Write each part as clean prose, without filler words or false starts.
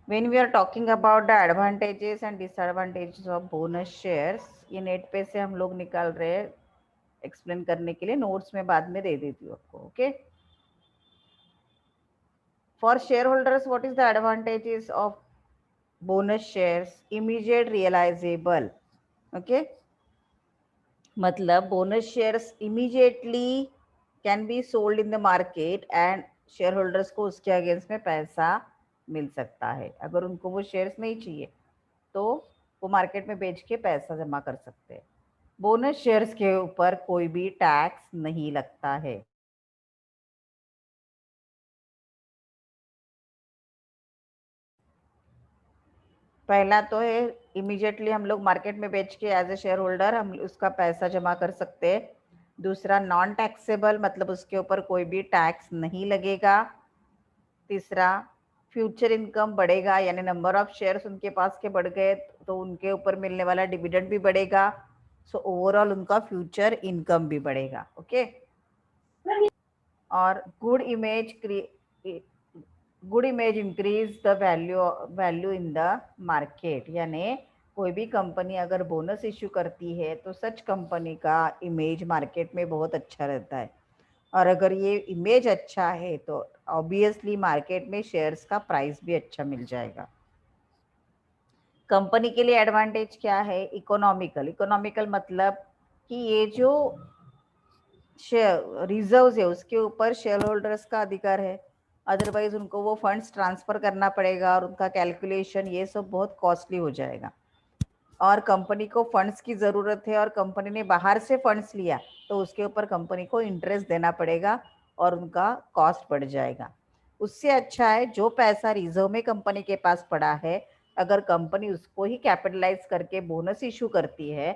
When we are talking about the advantages and disadvantages of bonus shares, ये net पे से हम लोग निकाल रहे हैं एक्सप्लेन करने के लिए, नोट्स में बाद में दे देती हूँ आपको. Okay, for share holders what is the advantages of bonus shares? Immediate realisable. Okay, मतलब bonus shares immediately can be sold in the market and share holders को उसके अगेंस्ट में पैसा मिल सकता है. अगर उनको वो शेयर्स नहीं चाहिए तो वो मार्केट में बेच के पैसा जमा कर सकते हैं. बोनस शेयर्स के ऊपर कोई भी टैक्स नहीं लगता है. पहला तो है इमीडिएटली हम लोग मार्केट में बेच के एज ए शेयर होल्डर हम उसका पैसा जमा कर सकते हैं. दूसरा नॉन टैक्सेबल, मतलब उसके ऊपर कोई भी टैक्स नहीं लगेगा. तीसरा फ्यूचर इनकम बढ़ेगा, यानी नंबर ऑफ शेयर्स उनके पास के बढ़ गए तो उनके ऊपर मिलने वाला डिविडेंड भी बढ़ेगा. सो ओवरऑल उनका फ्यूचर इनकम भी बढ़ेगा. ओके, और good image increase the value in the market. यानी कोई भी कंपनी अगर बोनस इश्यू करती है तो सच कंपनी का इमेज मार्केट में बहुत अच्छा रहता है. और अगर ये इमेज अच्छा है तो ऑब्वियसली मार्केट में शेयर्स का प्राइस भी अच्छा मिल जाएगा. कंपनी के लिए एडवांटेज क्या है? इकोनॉमिकल मतलब कि ये जो शेयर रिजर्व है उसके ऊपर शेयर होल्डर्स का अधिकार है. अदरवाइज उनको वो फंड्स ट्रांसफर करना पड़ेगा और उनका कैलकुलेशन ये सब बहुत कॉस्टली हो जाएगा. और कंपनी को फंड्स की ज़रूरत है और कंपनी ने बाहर से फंड्स लिया तो उसके ऊपर कंपनी को इंटरेस्ट देना पड़ेगा और उनका कॉस्ट बढ़ जाएगा. उससे अच्छा है जो पैसा रिजर्व में कंपनी के पास पड़ा है, अगर कंपनी उसको ही कैपिटलाइज करके बोनस इशू करती है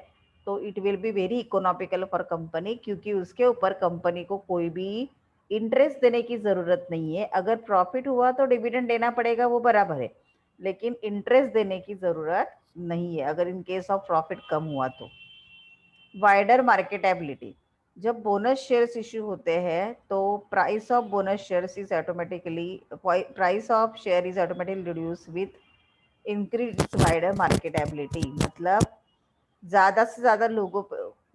तो it will be very economical for company, क्योंकि उसके ऊपर कंपनी को कोई भी इंटरेस्ट देने की ज़रूरत नहीं है. अगर प्रॉफिट हुआ तो डिविडेंड देना पड़ेगा, वो बराबर है, लेकिन इंटरेस्ट देने की ज़रूरत नहीं है अगर इन केस ऑफ प्रॉफिट कम हुआ तो. Wider marketability. जब बोनस शेयर्स इश्यू होते हैं तो price of share is automatically reduce with increase wider marketability. मतलब ज़्यादा से ज़्यादा लोगों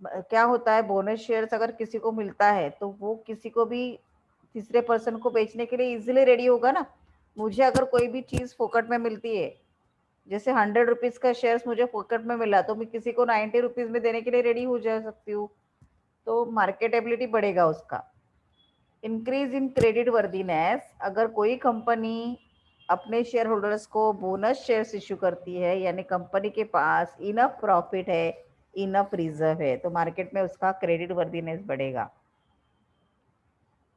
क्या होता है, बोनस शेयर्स अगर किसी को मिलता है तो वो किसी को भी तीसरे पर्सन को बेचने के लिए इजीली रेडी होगा ना. मुझे अगर कोई भी चीज़ फोकट में मिलती है, जैसे 100 रुपीज़ का शेयर्स मुझे फोकट में मिला तो मैं किसी को 90 रुपीज़ में देने के लिए रेडी हो जा सकती हूँ. तो मार्केटेबिलिटी बढ़ेगा उसका. Increase in credit worthiness. अगर कोई कंपनी अपने शेयर होल्डर्स को बोनस शेयर्स इश्यू करती है, यानी कंपनी के पास इनफ प्रॉफिट है, इनफ रिजर्व है, तो मार्केट में उसका क्रेडिट वर्दीनेस बढ़ेगा.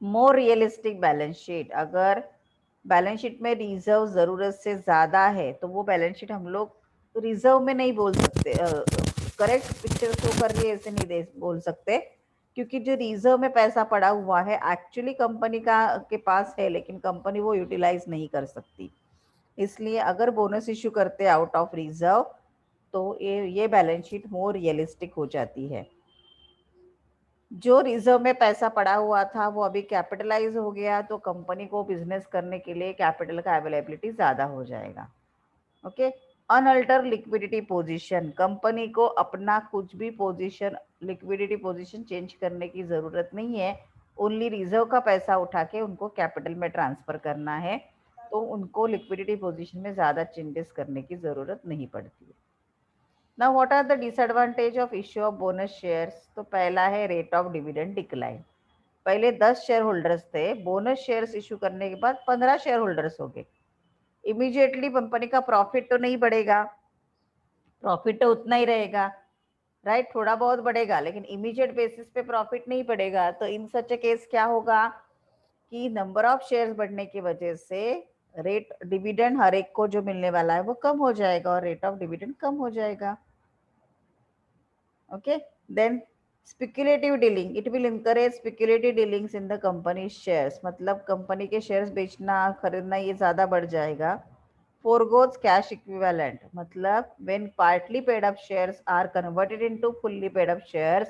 More realistic balance sheet. अगर बैलेंस शीट में रिजर्व ज़रूरत से ज़्यादा है तो वो बैलेंस शीट हम लोग रिजर्व में नहीं बोल सकते. करेक्ट पिक्चर शो कर रही है ऐसे नहीं बोल सकते, क्योंकि जो रिजर्व में पैसा पड़ा हुआ है एक्चुअली कंपनी का के पास है, लेकिन कंपनी वो यूटिलाइज नहीं कर सकती. इसलिए अगर बोनस इश्यू करते आउट ऑफ रिजर्व तो ये बैलेंस शीट मोर रियलिस्टिक हो जाती है. जो रिजर्व में पैसा पड़ा हुआ था वो अभी कैपिटलाइज हो गया तो कंपनी को बिजनेस करने के लिए कैपिटल का अवेलेबिलिटी ज़्यादा हो जाएगा. Okay, unaltered liquidity position. Company को अपना कुछ भी पोजीशन, लिक्विडिटी पोजीशन चेंज करने की ज़रूरत नहीं है. ओनली रिजर्व का पैसा उठा के उनको कैपिटल में ट्रांसफ़र करना है, तो उनको लिक्विडिटी पोजीशन में ज़्यादा चेंजेस करने की ज़रूरत नहीं पड़ती है. Now what are the disadvantage of issue of bonus shares? तो पहला है रेट ऑफ डिविडेंड डिक्लाइन. पहले 10 शेयर होल्डर्स थे, बोनस शेयर्स इशू करने के बाद 15 शेयर होल्डर्स हो गए. इमीडिएटली कंपनी का प्रॉफिट तो नहीं बढ़ेगा, प्रॉफिट तो उतना ही रहेगा, राइट, थोड़ा बहुत बढ़ेगा लेकिन इमीडिएट बेसिस पे प्रॉफिट नहीं बढ़ेगा. तो इन सच ए केस क्या होगा कि नंबर ऑफ शेयर्स बढ़ने की वजह से रेट डिविडेंड हर एक को जो मिलने वाला है वो कम हो जाएगा और रेट ऑफ डिविडेंड कम हो जाएगा. Okay, then speculative dealing. It will encourage speculative dealings in the company shares. मतलब कंपनी के शेयर्स बेचना खरीदना ये ज़्यादा बढ़ जाएगा. Foregoes cash equivalent. मतलब when partly paid up shares are converted into fully paid up shares,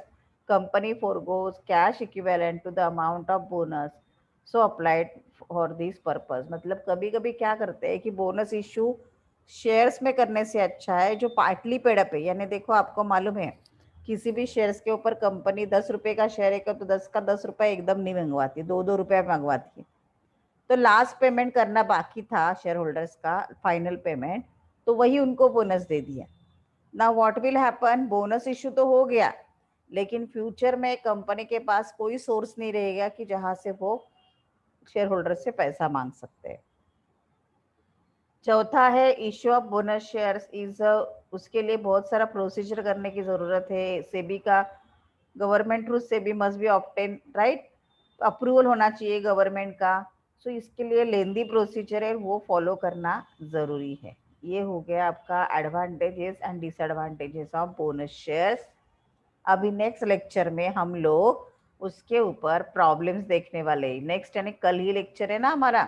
company foregoes cash equivalent to the amount of bonus so applied for this purpose. मतलब कभी कभी क्या करते हैं कि बोनस इशू शेयर्स में करने से अच्छा है जो पार्टली पेड अप है। यानी देखो आपको मालूम है किसी भी शेयर्स के ऊपर कंपनी 10 रुपए का शेयर है तो 10 का 10 रुपए एकदम नहीं मंगवाती, 2-2 रुपए मंगवाती है। तो लास्ट पेमेंट करना बाकी था शेयर होल्डर्स का, फाइनल पेमेंट, तो वही उनको बोनस दे दिया। ना what will happen, bonus issue तो हो गया, लेकिन फ्यूचर में कंपनी के पास कोई सोर्स नहीं रहेगा कि जहां से वो शेयर होल्डर से पैसा मांग सकते हैं। चौथा है issue of bonus shares is, उसके लिए बहुत सारा प्रोसीजर करने की जरूरत है। सेबी का, government through SEBI must be obtain, right, approval होना चाहिए गवर्नमेंट का। सो इसके लिए लेंदी प्रोसीजर है, वो फॉलो करना जरूरी है। ये हो गया आपका advantages and disadvantages of bonus shares. अभी नेक्स्ट लेक्चर में हम लोग उसके ऊपर प्रॉब्लम्स देखने वाले हैं। नेक्स्ट यानी कल ही लेक्चर है ना हमारा,